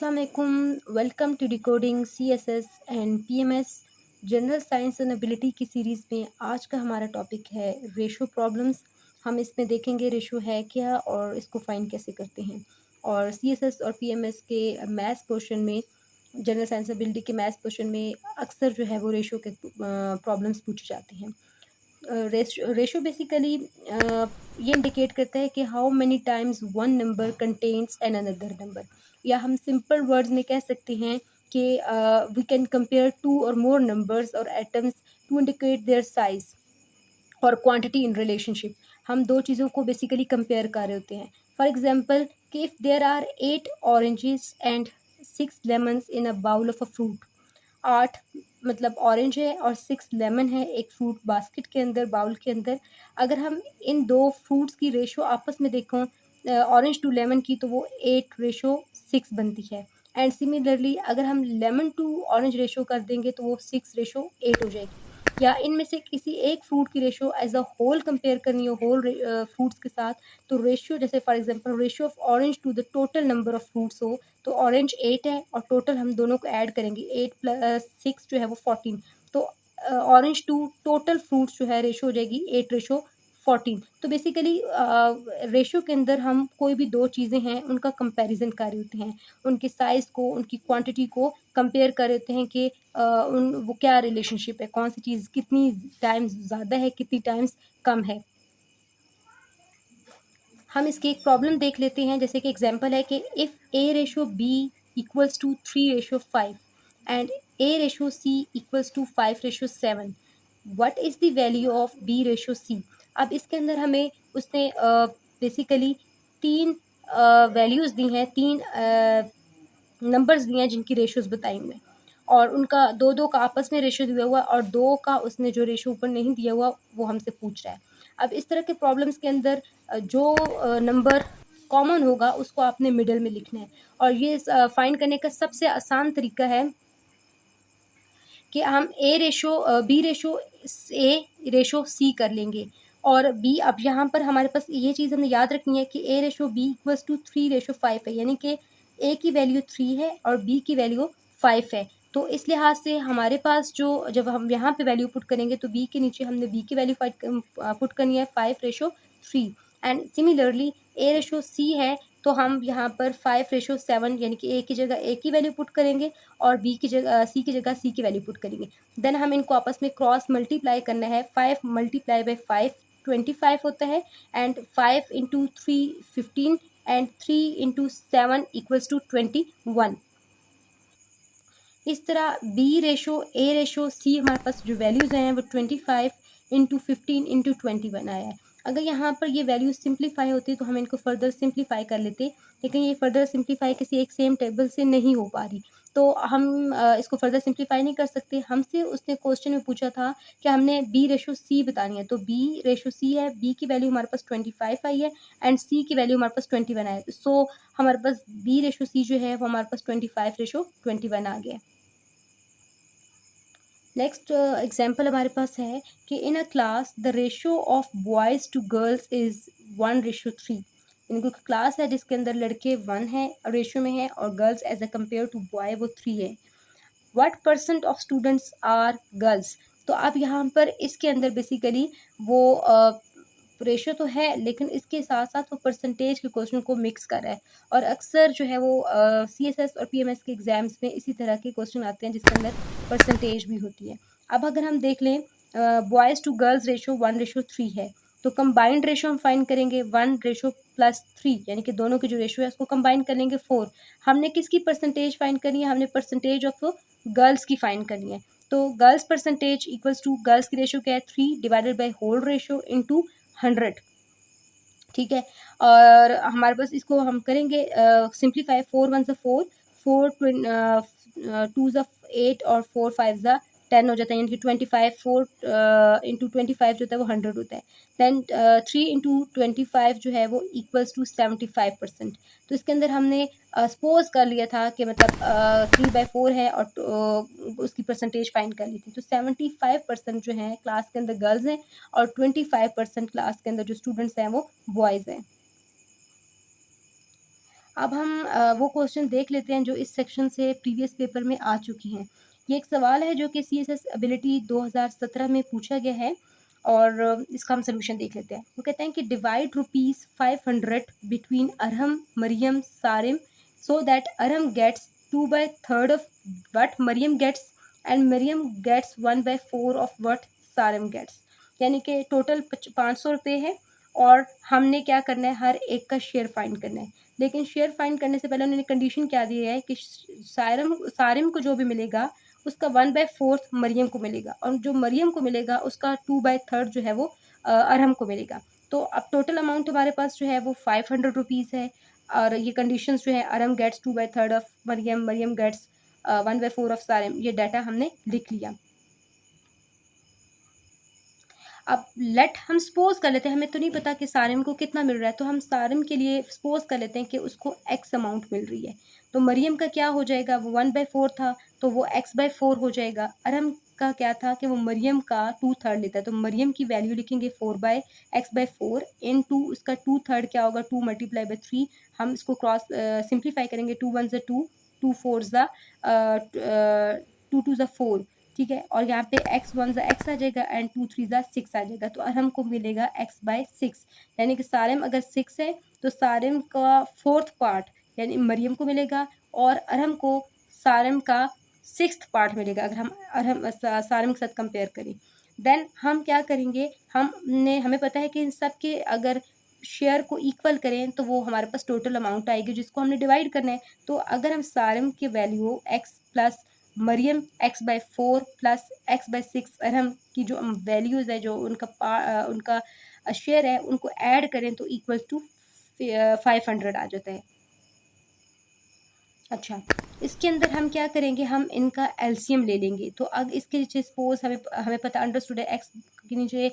अस्सलाम वालेकुम। Welcome to decoding CSS and PMS general science and ability की series में आज का हमारा टॉपिक है रेशो प्रॉब्लम्स। हम इसमें देखेंगे रेशो है क्या और इसको फाइंड कैसे करते हैं। और सीएसएस और पीएमएस के मैथ्स पोर्शन में, जनरल साइंस एबिलिटी के मैथ्स पोर्शन में अक्सर जो है वो रेशो के प्रॉब्लम्स पूछे जाते हैं। रेशो बेसिकली ये इंडिकेट करता है कि how many times one number contains an another number, या हम सिंपल वर्ड्स में कह सकते हैं कि वी कैन कंपेयर टू और मोर नंबर्स और atoms to indicate their size और क्वांटिटी इन रिलेशनशिप। हम दो चीज़ों को बेसिकली कंपेयर कर रहे होते हैं। फॉर एग्जांपल कि if there are 8 oranges and 6 lemons in a bowl of a fruit. 8 मतलब ऑरेंज है और 6 लेमन है एक फ्रूट बास्केट के अंदर, बाउल के अंदर। अगर हम इन दो फ्रूट्स की रेशो आपस में देखें, ऑरेंज टू लेमन की, तो वो 8:6 बनती है। एंड सिमिलरली अगर हम लेमन टू ऑरेंज रेशो कर देंगे तो वो 6:8 हो जाएगी। या इनमें से किसी एक फ्रूट की ratio as a whole compare करनी हो होल फ्रूट्स के साथ, तो रेशियो जैसे for example ratio of orange to the total number of fruits हो, तो ऑरेंज 8 है और टोटल हम दोनों को ऐड करेंगे 8 + 6 जो है वो 14। तो ऑरेंज टू टोटल फ्रूट्स जो है रेशो हो जाएगी 8:14। तो बेसिकली रेशो के अंदर हम कोई भी दो चीज़ें हैं उनका कंपैरिजन कर रहे होते हैं, उनके साइज़ को, उनकी क्वांटिटी को कंपेयर कर रहे होते हैं कि उन वो क्या रिलेशनशिप है, कौन सी चीज़ कितनी टाइम्स ज़्यादा है, कितनी टाइम्स कम है। हम इसकी एक प्रॉब्लम देख लेते हैं। जैसे कि एग्जांपल है कि if A ratio B equals to 3:5 and A ratio C equals to 5:7, what is the value of B ratio C. अब इसके अंदर हमें उसने बेसिकली तीन वैल्यूज़ दी हैं, तीन नंबर्स दिए हैं जिनकी रेशोज़ बताई हुई हैं, और उनका दो दो का आपस में रेशो दिया हुआ है और दो का उसने जो रेशो ऊपर नहीं दिया हुआ वो हमसे पूछ रहा है। अब इस तरह के प्रॉब्लम्स के अंदर जो नंबर कॉमन होगा उसको आपने मिडल में लिखना है। और ये फाइंड करने का सबसे आसान तरीका है कि हम बी रेशो ए रेशो सी कर लेंगे। और बी, अब यहाँ पर हमारे पास ये चीज़ हमें याद रखनी है कि ए रेशो बी इक्वल्स टू 3:5 है, यानी कि ए की वैल्यू 3 है और बी की वैल्यू 5 है। तो इस लिहाज से हमारे पास जो, जब हम यहाँ पे वैल्यू पुट करेंगे तो बी के नीचे हमने बी की वैल्यू पुट करनी है 5:3। एंड सिमिलरली ए रेशो सी है, तो हम यहाँ पर 5:7 यानी कि ए की जगह ए की वैल्यू पुट करेंगे और बी की जगह सी की जगह सी की वैल्यू पुट करेंगे। देन हम इनको आपस में क्रॉस मल्टीप्लाई करना है। 5 × 5 25 होता है, एंड 5 × 3 15 एंड 3 × 7 = 21। इस तरह बी रेशो ए रेशो सी हमारे पास जो वैल्यूज़ हैं वो 25 × 15 × 21 आया है। अगर यहाँ पर ये वैल्यूज सिंप्लीफाई होती तो हम इनको फर्दर सिंप्लीफाई कर लेते, लेकिन ये फर्दर सिंप्लीफाई किसी एक सेम टेबल से नहीं हो पा रही, तो हम इसको फर्दर सिंप्लीफाई नहीं कर सकते। हमसे उसने क्वेश्चन में पूछा था कि हमने बी रेशो सी बतानी है, तो बी रेशो सी है, बी की वैल्यू हमारे पास 25 आई है एंड सी की वैल्यू हमारे पास 21 आई है। सो हमारे पास बी रेशो सी जो है वो हमारे पास 25:21 आ गया। नेक्स्ट एग्जाम्पल हमारे पास है कि in a class the ratio of boys to girls is 1:3। इनको क्लास है जिसके अंदर लड़के 1 है रेशो में है और girls as a compare to boy वो 3 है। What percent of students are girls. तो अब यहाँ पर इसके अंदर बेसिकली वो रेशो तो है, लेकिन इसके साथ साथ वो परसेंटेज के क्वेश्चन को मिक्स कर रहा है। और अक्सर जो है वो सीएसएस और पीएमएस के एग्जाम्स में इसी तरह के क्वेश्चन आते हैं जिसके अंदर परसेंटेज भी होती है। अब अगर हम देख लें, बॉयज़ टू गर्ल्स रेशो 1:3 है, तो कंबाइंड रेशो हम फाइंड करेंगे 1:+3, यानी कि दोनों की जो रेशो है उसको कंबाइन कर लेंगे 4। हमने किसकी परसेंटेज फाइंड करनी है, हमने परसेंटेज ऑफ गर्ल्स की फाइंड करनी है। तो girls percentage equals to, girls की रेशो क्या है 3 divided by whole ratio into 100। ठीक है, और हमारे पास इसको हम करेंगे सिंप्लीफाई। 4 1 4, 4 2 8 और 4 5 10 हो जाता है, यानी कि 25। 4 इंटू 25 जो होता है वो 100 होता है। देन 3 इंटू 25 जो है वो इक्वल्स टू 75%। तो इसके अंदर हमने सपोज कर लिया था कि मतलब 3/4 है और उसकी परसेंटेज फाइंड कर ली थी। तो 75% जो है क्लास के अंदर गर्ल्स हैं और 25% क्लास के अंदर जो स्टूडेंट्स हैं वो बॉयज़ हैं। अब हम वो क्वेश्चन देख लेते हैं जो इस सेक्शन से प्रीवियस पेपर में आ चुके हैं। ये एक सवाल है जो कि सीएसएस एबिलिटी 2017 में पूछा गया है और इसका हम सॉल्यूशन देख लेते हैं। वो कहते हैं कि divide rupees 500 between Arham, Mariam, Sarim so that Arham gets 2/3 of what Mariam gets and Mariam gets 1/4 of what Sarim gets. यानी कि टोटल 500 रुपये है और हमने क्या करना है, हर एक का शेयर फाइंड करना है। लेकिन शेयर फाइंड करने से पहले उन्होंने कंडीशन क्या दी है कि सारिम को जो भी मिलेगा उसका 1/4 मरियम को मिलेगा और जो मरियम को मिलेगा उसका 2/3 जो है वो अरहम को मिलेगा। तो अब टोटल अमाउंट हमारे पास जो है वो 500 रुपीज़ है और ये कंडीशंस जो है Arham gets 2/3 of Mariam, Mariam gets 1/4 of Sarim, ये डाटा हमने लिख लिया। अब लेट हम सपोज कर लेते हैं, हमें तो नहीं पता कि सारिम को कितना मिल रहा है, तो हम सारिम के लिए सपोज कर लेते हैं कि उसको एक्स अमाउंट मिल रही है। तो मरियम का क्या हो जाएगा, वो 1/4 था तो वो x/4 हो जाएगा। अरहम का क्या था कि वो मरियम का 2/3 लेता है, तो मरियम की वैल्यू लिखेंगे 4/x/4 इन टू उसका 2/3 क्या होगा 2 × 3। हम इसको क्रॉस सिंप्लीफाई करेंगे, 2 1 ज़ा 2, 2 4 ज़ा 2 2 ज़ा 4, ठीक है। और यहाँ पे x1 ज़ा x आ जाएगा एंड 2 3 ज़ा 6 आ जाएगा, तो अरहम को मिलेगा x/6। यानी कि सारिम अगर 6 है तो सारिम का 4th पार्ट यानी मरियम को मिलेगा और अरहम को सारिम का 6th पार्ट मिलेगा अगर हम सारिम के साथ कंपेयर करें। देन हम क्या करेंगे, हमें पता है कि इन सब के अगर शेयर को इक्वल करें तो वो हमारे पास टोटल अमाउंट आएगी जिसको हमने डिवाइड करना है। तो अगर हम सारिम की value x plus Mariam x/4 plus x/6 Arham की जो वैल्यूज़ है, जो उनका शेयर है, उनको ऐड करें तो इक्वल टू 500 आ जाता है। अच्छा, इसके अंदर हम क्या करेंगे, हम इनका एलसीएम ले लेंगे। तो अब इसके नीचे सपोज़ हमें हमें पता अंडरस्टूड है x के नीचे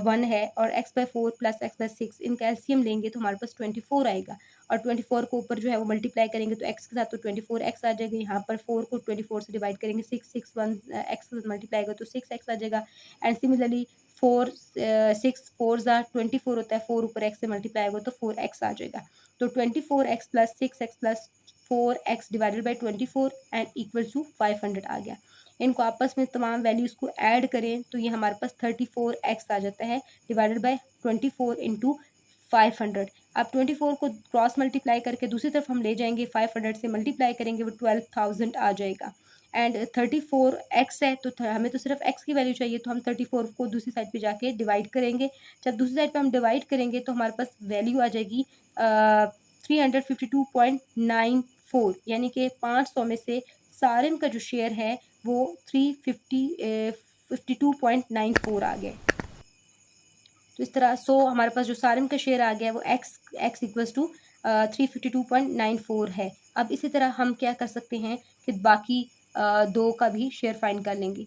1 है और x/4 प्लस x/6 इनका एलसीएम लेंगे तो हमारे पास 24 आएगा और 24 को ऊपर जो है वो मल्टीप्लाई करेंगे तो x के साथ तो 24x आ जाएगा। यहाँ पर 4 को 24 से डिवाइड करेंगे, 6 1 x से मल्टीप्लाई होगा तो 6x आ जाएगा। एंड सिमिलरली 6 4 ज़ा 24 होता है, 4 ऊपर x से मल्टीप्लाई होगा तो 4x आ जाएगा। तो 24x plus 6x plus 4x divided by 24 and equal to 500 आ गया। इनको आपस में तमाम वैल्यूज़ को ऐड करें तो ये हमारे पास 34x आ जाता है डिवाइडेड बाई 24 इंटू 500। अब 24 को क्रॉस मल्टीप्लाई करके दूसरी तरफ हम ले जाएंगे, 500 से मल्टीप्लाई करेंगे वो 12,000 आ जाएगा। एंड 34x है तो हमें तो सिर्फ x की वैल्यू चाहिए, तो हम 34 को दूसरी साइड पे जाके डिवाइड करेंगे। जब दूसरी साइड पे हम डिवाइड करेंगे तो हमारे पास वैल्यू आ जाएगी 352.94, यानी कि 500 में से सारिम का जो शेयर है वो 352.94 आ गया। तो इस तरह हमारे पास जो सारिम का शेयर आ गया है वो x इक्वल्स टू 352.94 है। अब इसी तरह हम क्या कर सकते हैं कि बाकी दो का भी शेयर फाइंड कर लेंगे।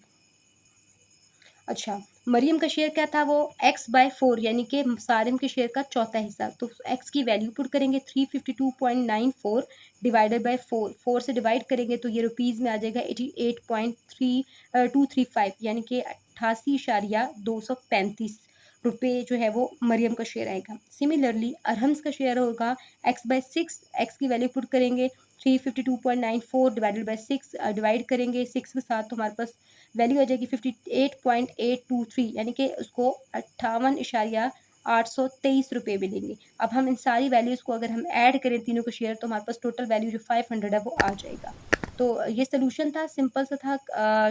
अच्छा, मरियम का शेयर क्या था, वो x/4 यानी कि सारिम के शेयर का चौथा हिस्सा। तो x की वैल्यू पुट करेंगे 352.94 डिवाइडेड बाय 4, 4 से डिवाइड करेंगे तो ये रुपीज़ में आ जाएगा 88.3235 यानी कि 88.235 रुपये जो है वो मरियम का शेयर आएगा। सिमिलरली अरहम्स का शेयर होगा x/6, x की वैल्यू पुट करेंगे 352.94 डिवाइडेड बाय 6, डिवाइड करेंगे 6 के साथ तो हमारे पास वैल्यू आ जाएगी 58.823 यानी कि उसको 58.823 रुपये मिलेंगे। अब हम इन सारी वैल्यूज़ को अगर हम ऐड करें तीनों के शेयर तो हमारे पास टोटल वैल्यू जो 500 है वो आ जाएगा। तो ये सोल्यूशन था, सिंपल सा था।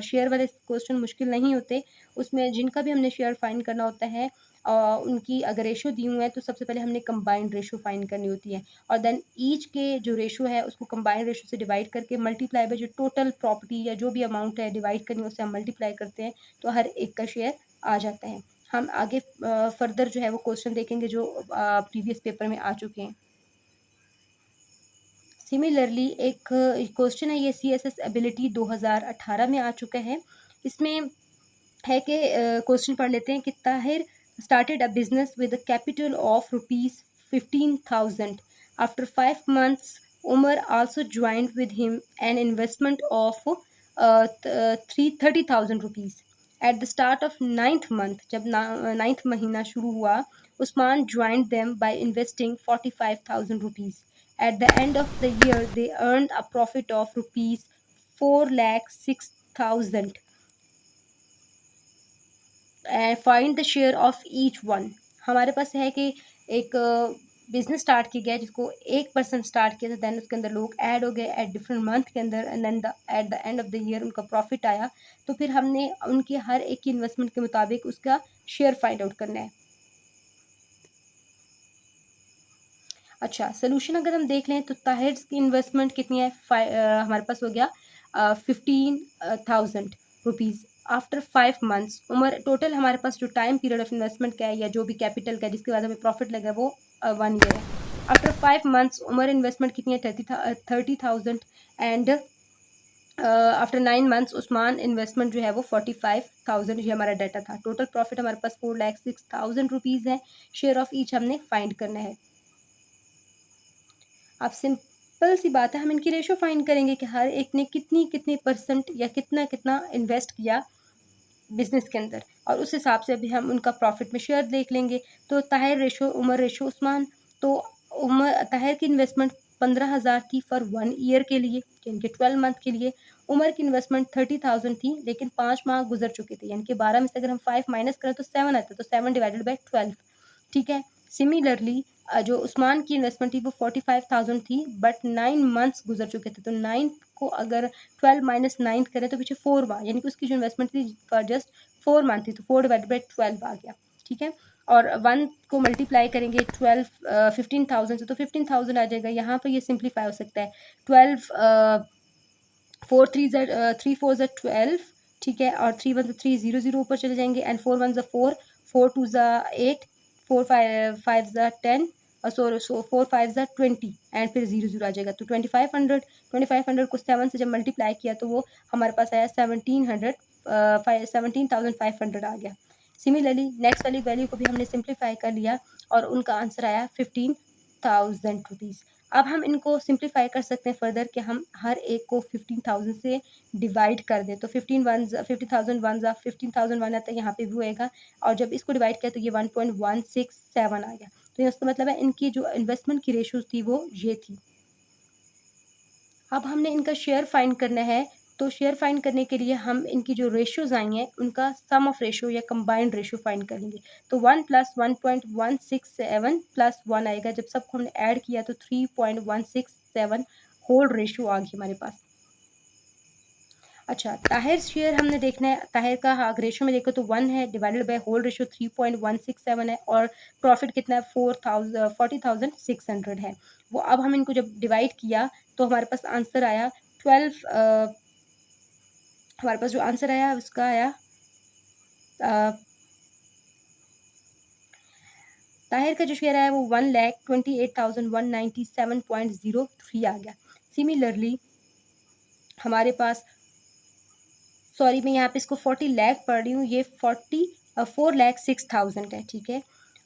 शेयर वाले क्वेश्चन मुश्किल नहीं होते, उसमें जिनका भी हमने शेयर फाइंड करना होता है उनकी अगर रेशो दी हुई है तो सबसे पहले हमने कंबाइंड रेशो फाइंड करनी होती है और देन ईच के जो रेशो है उसको कंबाइंड रेशो से डिवाइड करके मल्टीप्लाई बाय जो टोटल प्रॉपर्टी या जो भी अमाउंट है डिवाइड करनी है उससे हम मल्टीप्लाई करते हैं तो हर एक का शेयर आ जाता है। हम आगे फर्दर जो है वो क्वेश्चन देखेंगे जो प्रीवियस पेपर में आ चुके हैं। सिमिलरली एक क्वेश्चन है, ये सीएसएस एबिलिटी 2018 में आ चुका है। इसमें है कि क्वेश्चन पढ़ लेते हैं कि Tahir started a business with a capital of rupees 15,000. After 5 months, Umar also joined with him an investment of 30,000 rupees. At the start of ninth month, जब ninth महीना शुरू हुआ, Usman joined them by investing 45,000 rupees. At the end of the year they earned a profit of rupees 4,06,000 and find the share of each one. हमारे पास है कि एक business start किया गया जिसको 1% स्टार्ट किया था, देन उसके अंदर लोग ऐड हो गए एट डिफरेंट मंथ के अंदर, and then at the end of the year उनका प्रॉफिट आया। तो फिर हमने उनकी हर एक की इन्वेस्टमेंट के मुताबिक उसका शेयर फाइंड आउट करना है। अच्छा, सोल्यूशन अगर हम देख लें तो ताहिर की इन्वेस्टमेंट कितनी है, हमारे पास हो गया 15,000 रुपीज़ आफ्टर 5 मंथ्स। उम्र टोटल हमारे पास जो टाइम पीरियड ऑफ इन्वेस्टमेंट का है या जो भी कैपिटल का है जिसके बाद हमें प्रॉफिट लगा वो 1 ईयर है। आफ्टर 5 मंथ्स उम्र इन्वेस्टमेंट कितनी है, 30,000 and after 9 months Usman investment जो है वो 45,000, ये हमारा डाटा था। टोटल प्रॉफिट हमारे पास 4,06,000 रुपीज़ है। शेयर ऑफ ईच हमने फाइंड करना है। अब सिंपल सी बात है, हम इनकी रेशो फाइंड करेंगे कि हर एक ने कितनी कितनी परसेंट या कितना कितना इन्वेस्ट किया बिजनेस के अंदर, और उस हिसाब से अभी हम उनका प्रॉफिट में शेयर देख लेंगे। तो ताहिर रेशो, उमर रेशो, उस्मान। तो उमर ताहिर की इन्वेस्टमेंट 15,000 थी फॉर 1 ईयर के लिए, यानी कि 12 मंथ के लिए। उमर की इन्वेस्टमेंट 30,000 थी, लेकिन 5 माह गुजर चुके थे, यानी कि 12 में से अगर हम 5 माइनस करें तो 7 आता है, तो 7/12। ठीक है। सिमिलरली जो उस्मान की इन्वेस्टमेंट थी वो 45,000 थी, बट 9 मंथ्स गुजर चुके थे, तो 9 को अगर 12 माइनस 9 करें तो पीछे 4 हुआ, यानी कि उसकी जो इन्वेस्टमेंट थी फॉर जस्ट 4 मंथ थी, तो 4/12 आ गया। ठीक है। और 1 को मल्टीप्लाई करेंगे 15,000 से, तो 15,000 आ जाएगा। यहाँ पर ये सिंप्लीफाई हो सकता है। 12 3 4 ठीक है, और 3 1 3 0 0 ऊपर चले जाएंगे, एंड 4 1 4 4 2 8 4 5 10 और 4 5 20 एंड फिर 0 0 आ जाएगा, तो 2500 को 7 से जब मल्टीप्लाई किया तो वो हमारे पास आया 17,500 आ गया। सिमिलरली नेक्स्ट वाली वैल्यू को भी हमने सिंप्लीफाई कर लिया और उनका आंसर आया 15,000 रुपीज़। अब हम इनको सिंप्लीफाई कर सकते हैं फर्दर कि हम हर एक को 15,000 से डिवाइड कर दें, तो 50,000 वन ज़ा 15,000 वन आता है, यहाँ पे भी होएगा, और जब इसको डिवाइड किया तो ये 1.167 आ गया। तो ये उसका मतलब है इनकी जो इन्वेस्टमेंट की रेशोज़ थी वो ये थी। अब हमने इनका शेयर फाइंड करना है, तो शेयर फाइंड करने के लिए हम इनकी जो रेशियोज़ आई हैं उनका सम ऑफ रेशियो या कंबाइंड रेशियो फाइंड करेंगे। तो 1 + 1.167 + 1 आएगा, जब सबको हमने ऐड किया तो 3.167 होल रेशियो आ गई हमारे पास। अच्छा, ताहिर शेयर हमने देखना है, ताहिर का हाँ रेशियो में देखो तो 1 है, डिवाइडेड बाय होल रेशियो 3.167 है, और प्रॉफिट कितना है 40,600 है। वो अब हम इनको जब डिवाइड किया तो हमारे पास आंसर आया 12 हमारे पास जो आंसर आया उसका आया ताहिर का जो शेयर आया वो 1,28,197.03 आ गया। सिमिलरली हमारे पास, सॉरी मैं यहाँ पे इसको 40 लाख पढ़ रही हूँ, ये 4,06,000 है। ठीक है।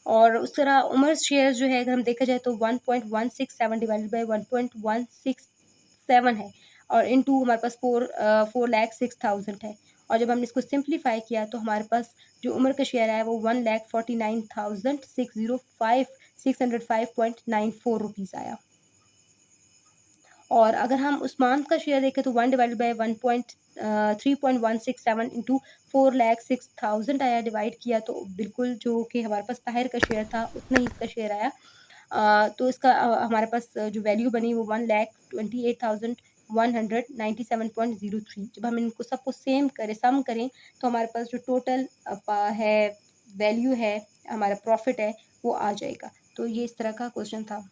और उस तरह उमर शेयर जो है अगर हम देखा जाए तो 1.167 डिवाइडेड बाई 1.167 है, और इनटू हमारे पास 4,06,000 है, और जब हमने इसको सिंप्लीफाई किया तो हमारे पास जो उमर का शेयर आया वो 1,49,605.94 आया। और अगर हम उस्मान का शेयर देखें तो 1/3.167 इंटू 4,06,000 आया, डिवाइड किया तो बिल्कुल जो कि हमारे पास ताहिर का शेयर था उतना ही इसका शेयर आया। तो इसका हमारे पास जो वैल्यू बनी वो 1,28,197.03। जब हम इनको सबको सेम करें, सम करें, तो हमारे पास जो टोटल है वैल्यू है, हमारा प्रॉफिट है, वो आ जाएगा। तो ये इस तरह का क्वेश्चन था।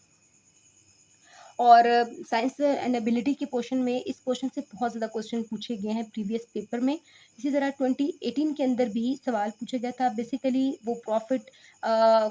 और साइंस एंड एबिलिटी के पोर्शन में इस क्वेश्चन से बहुत ज़्यादा क्वेश्चन पूछे गए हैं प्रीवियस पेपर में। इसी तरह 2018 के अंदर भी सवाल पूछा गया था। बेसिकली वो प्रॉफिट,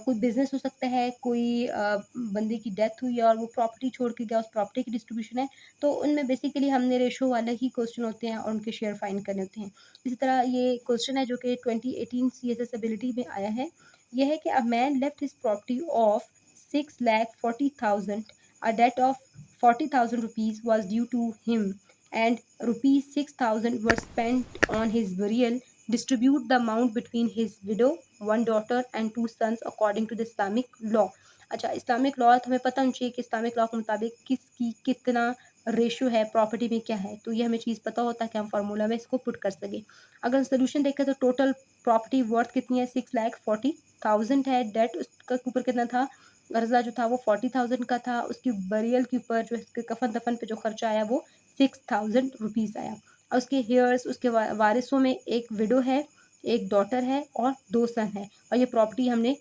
कोई बिजनेस हो सकता है, कोई बंदे की डेथ हुई है और वो प्रॉपर्टी छोड़ के गया, उस प्रॉपर्टी की डिस्ट्रीब्यूशन है, तो उनमें बेसिकली हमने रेशो वाले ही क्वेश्चन होते हैं और उनके शेयर फाइंड करने होते हैं। इसी तरह ये क्वेश्चन है जो कि 2018 CSS एबिलिटी में आया है। यह है कि a man left his property of 6,40,000, a debt of 40,000 rupees was due to him, and rupees 6,000 were spent on his burial. Distribute the amount between his widow, one daughter, and two sons according to the Islamic law. अच्छा, Islamic law तो हमें पता होना चाहिए कि Islamic law के मुताबिक किसकी कितना रेशियो है, प्रॉपर्टी में क्या है, तो ये हमें चीज़ पता होता है कि हम फार्मूला में इसको पुट कर सकें। अगर सोल्यूशन देखें तो टोटल प्रॉपर्टी वर्थ कितनी है, 6,40,000 है। डेट उसका ऊपर कितना था, कर्जा जो था वो 40,000 का था। उसकी बरियल के ऊपर जो इसके कफन दफन पे जो खर्चा आया वो 6,000 रुपीज़ आया। और उसके हेयर्स, उसके वारिसों में एक विडो है, एक डॉटर है और 2 सन है, और ये प्रॉपर्टी हमने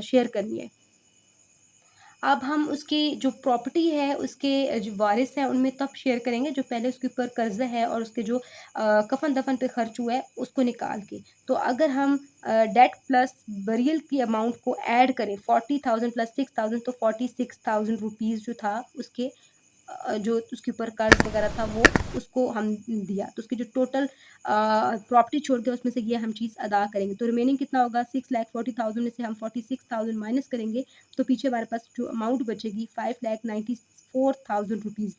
शेयर करनी है। अब हम उसकी जो प्रॉपर्टी है, उसके जो वारिस हैं, उनमें तब शेयर करेंगे जो पहले उसके ऊपर कर्ज़ा है और उसके जो कफ़न-दफ़न पे खर्च हुआ है, उसको निकाल के। तो अगर हम डेट प्लस बरियल की अमाउंट को ऐड करें, 40,000 प्लस 6,000 तो 46,000 रुपीज़ जो था उसके जो उसके ऊपर कर्ज़ वग़ैरह था वो उसको हम दिया। तो उसकी जो टोटल प्रॉपर्टी छोड़ के उसमें से ये हम चीज़ अदा करेंगे। तो रिमेनिंग कितना होगा, 6,40,000 में से हम 46,000 माइनस करेंगे, तो पीछे हमारे पास जो अमाउंट बचेगी 5,94,000 रुपीज़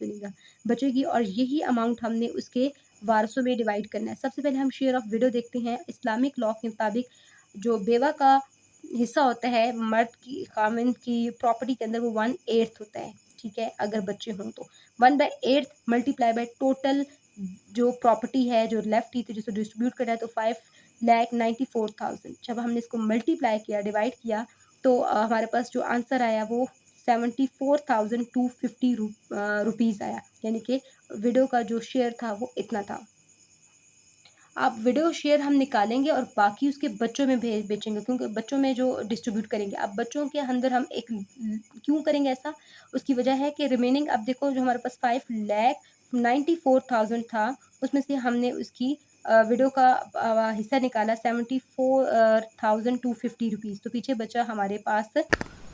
बचेगी, और यही अमाउंट हमने उसके वारसों में डिवाइड करना है। सबसे पहले हम शेयर ऑफ विडो देखते हैं। इस्लामिक लॉ के मुताबिक जो बेवा का हिस्सा होता है, मर्द की ख़ाविंद की प्रॉपर्टी के अंदर, वो 1/8 होता है, ठीक है? अगर बच्चे हों तो 1/8 मल्टीप्लाई बाय टोटल जो प्रॉपर्टी है, जो लेफ्ट थी, तो जिसे डिस्ट्रीब्यूट करना है, तो 5,94,000 जब हमने इसको मल्टीप्लाई किया, डिवाइड किया, तो हमारे पास जो आंसर आया वो 74,250 रुपीज़ आया। यानी कि विडो का जो शेयर था वो इतना था। अब विडो शेयर हम निकालेंगे और बाकी उसके बच्चों में बेचेंगे, क्योंकि बच्चों में जो डिस्ट्रीब्यूट करेंगे। अब बच्चों के अंदर हम एक क्यों करेंगे ऐसा? उसकी वजह है कि रिमेनिंग, अब देखो, जो हमारे पास 5,94,000 था, उसमें से हमने उसकी विडो का हिस्सा निकाला 74,250 रुपीज़, तो पीछे बचा हमारे पास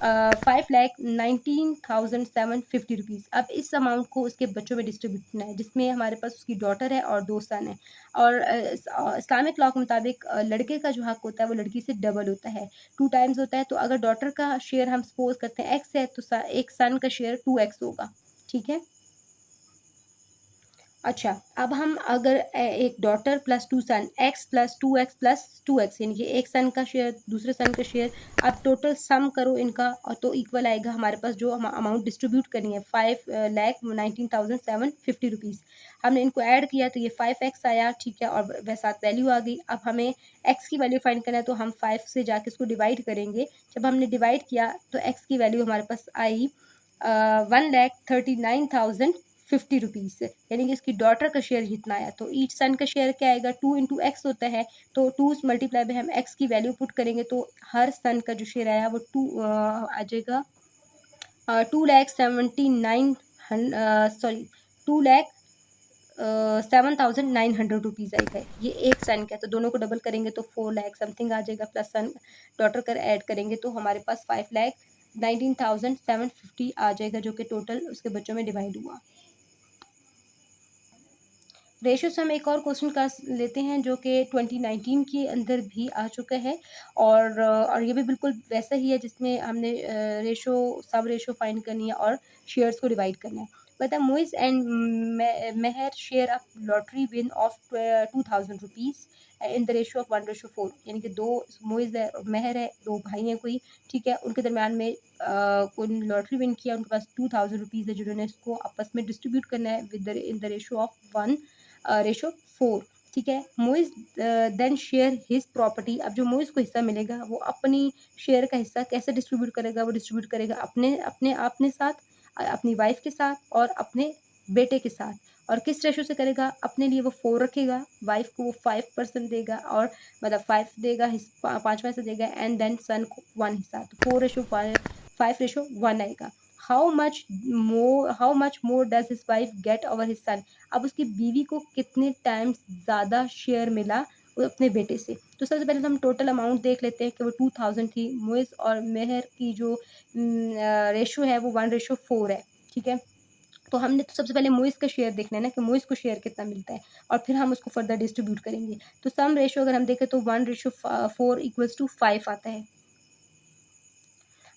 5,19,750 रुपीज़। अब इस अमाउंट को उसके बच्चों में डिस्ट्रीब्यूट करना है, जिसमें हमारे पास उसकी डॉटर है और 2 सन है। और इस्लामिक लॉ के मुताबिक लड़के का जो हक होता है वो लड़की से डबल होता है, 2 टाइम्स होता है। तो अगर डॉटर का शेयर हम सपोज़ करते हैं एक्स है, तो एक सन का शेयर 2x होगा, ठीक है? अच्छा, अब हम अगर एक daughter plus 2 son, x plus 2x plus 2x, यानी कि एक सन का शेयर, दूसरे सन का शेयर, अब टोटल सम करो इनका, और तो इक्वल आएगा हमारे पास जो अमाउंट डिस्ट्रीब्यूट करनी है, 5,19,750 रुपीज़। हमने इनको ऐड किया तो ये 5x आया, ठीक है, और साथ वैल्यू आ गई। अब हमें x की वैल्यू फाइंड करना है, तो हम 5 से जाके इसको डिवाइड करेंगे। जब हमने डिवाइड किया तो x की वैल्यू हमारे पास आई 1,39,050 रुपीज़, यानी कि इसकी डॉटर का शेयर जितना आया। तो ईच सन का शेयर क्या आएगा, 2 इंटू एक्स होता है, तो 2 मल्टीप्लाई में हम एक्स की वैल्यू पुट करेंगे, तो हर सन का जो शेयर आया वो 2 आ जाएगा 2,79 सॉरी 2,07,900 रुपीज़ आएगा। ये एक सन का है, तो दोनों को डबल करेंगे तो 4 लाख समथिंग आ जाएगा, प्लस सन डॉटर कर ऐड करेंगे तो हमारे पास 5,19,750 आ जाएगा, जो कि टोटल उसके बच्चों में डिवाइड हुआ। रेशो से हम एक और क्वेश्चन का लेते हैं, जो कि 2019 के अंदर भी आ चुका है, और ये भी बिल्कुल वैसा ही है, जिसमें हमने रेशो, सब रेशो फाइंड करनी है और शेयर्स को डिवाइड करना है। बता, Muiz and Mehar share a lottery win of 2,000 rupees in the ratio of 1:4, यानी कि दो मुइज है और मेहर है, दो भाई हैं कोई, ठीक है, उनके दरमियान में कोई लॉटरी विन किया, उनके पास 2,000 रुपीज़ है, जिन्होंने इसको आपस में डिस्ट्रीब्यूट करना है within the ratio of 1:4, ठीक है। Muiz then share his property. अब जो मुइज़ को हिस्सा मिलेगा वो अपनी शेयर का हिस्सा कैसे डिस्ट्रीब्यूट करेगा, वो डिस्ट्रीब्यूट करेगा अपने अपने अपने साथ, अपनी वाइफ के साथ और अपने बेटे के साथ। और किस रेशो से करेगा, अपने लिए वो 4 रखेगा, वाइफ को वो 5% देगा, और मतलब 5 देगा, 5वां हिस्सा देगा, एंड देन सन को 1 हिस्सा, तो 4:5 आएगा। How much more does his wife get over his son. अब उसकी बीवी को कितने टाइम्स ज़्यादा शेयर मिला वो अपने बेटे से। तो सबसे पहले तो हम टोटल अमाउंट देख लेते हैं कि वो 2,000 थी। मुइज़ और मेहर की जो रेशो है वो 1:4 है, ठीक है। तो हमने तो सबसे पहले मुइज़ का शेयर देखना है ना, कि मुइज़ को शेयर कितना मिलता है, और फिर हम उसको फर्दर डिस्ट्रीब्यूट करेंगे। तो सम रेशो अगर हम देखें तो 1:4 इक्वल्स टू 5 आता है।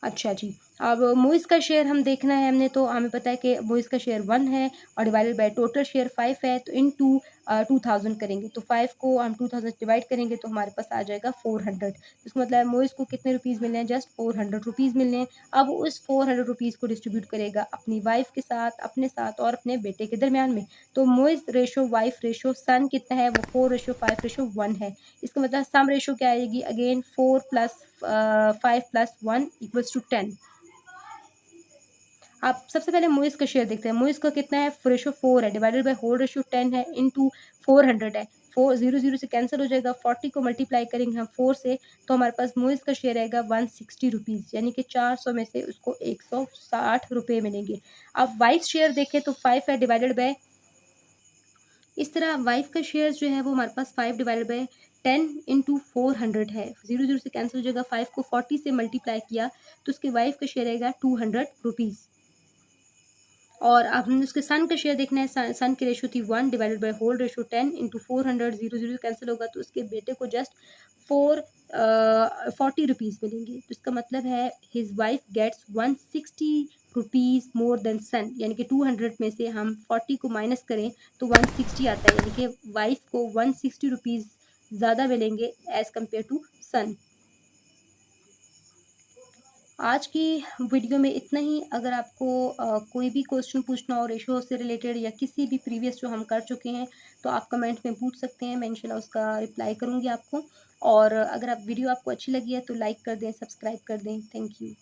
अच्छा जी, अब मुइज़ का शेयर हम देखना है हमने, तो हमें पता है कि मुइज़ का शेयर 1 है और डिवाइडेड बाय टोटल शेयर 5 है, तो इनटू 2000 करेंगे, तो 5 को हम 2000 डिवाइड करेंगे तो हमारे पास आ जाएगा 400। इसका मतलब है मोइज़ को कितने रुपीज़ मिलने हैं? जस्ट 400 रुपीज़ मिलने हैं। अब उस 400 रुपीज़ को डिस्ट्रीब्यूट करेगा अपनी वाइफ़ के साथ, अपने साथ और अपने बेटे के दरमियान में। तो मोइज़ रेशो वाइफ़ रेशो सन कितना है? वो 4:5:1 है। इसका मतलब सम रेशो क्या आएगी? Again 4 plus 5 plus 1 equals to 10। आप सबसे पहले मोइज़ का शेयर देखते हैं। मोइज़ का कितना है? रेशो 4 है, डिवाइडेड बाय होल रेशो 10 है, इनटू 400 है। 4 0 से कैंसल हो जाएगा, 40 को मल्टीप्लाई करेंगे हम 4 से, तो हमारे पास मोइज़ का शेयर आएगा 160 रुपीज़, यानी कि 400 में से उसको 160 रुपए मिलेंगे। अब वाइफ़ शेयर देखें तो 5 है, डिवाइडेड बाय, इस तरह वाइफ़ का शेयर जो है वो हमारे पास 5 डिवाइडेड बाय 10 इंटू 400 है। 0 से कैंसल हो जाएगा, 5 को 40 से मल्टीप्लाई किया तो उसकी वाइफ़ का शेयर आएगा 200 रुपीज़। और अब हमने उसके सन का शेयर देखना है। सन की रेशो थी 1 divided by whole ratio 10 into 400, 0 cancel होगा तो उसके बेटे को जस्ट 40 रुपीज़ मिलेंगे। तो इसका मतलब है his wife gets 160 rupees more than son, यानी कि 200 में से हम 40 को माइनस करें तो 160 आता है, यानी कि वाइफ को 160 रुपीज़ ज़्यादा मिलेंगे एज़ कम्पेयर टू सन। आज की वीडियो में इतना ही। अगर आपको कोई भी क्वेश्चन पूछना हो रेशो से रिलेटेड या किसी भी प्रीवियस जो हम कर चुके हैं तो आप कमेंट में पूछ सकते हैं, मैं इंशाल्लाह उसका रिप्लाई करूँगी आपको। और अगर आप वीडियो आपको अच्छी लगी है तो लाइक कर दें, सब्सक्राइब कर दें। Thank you.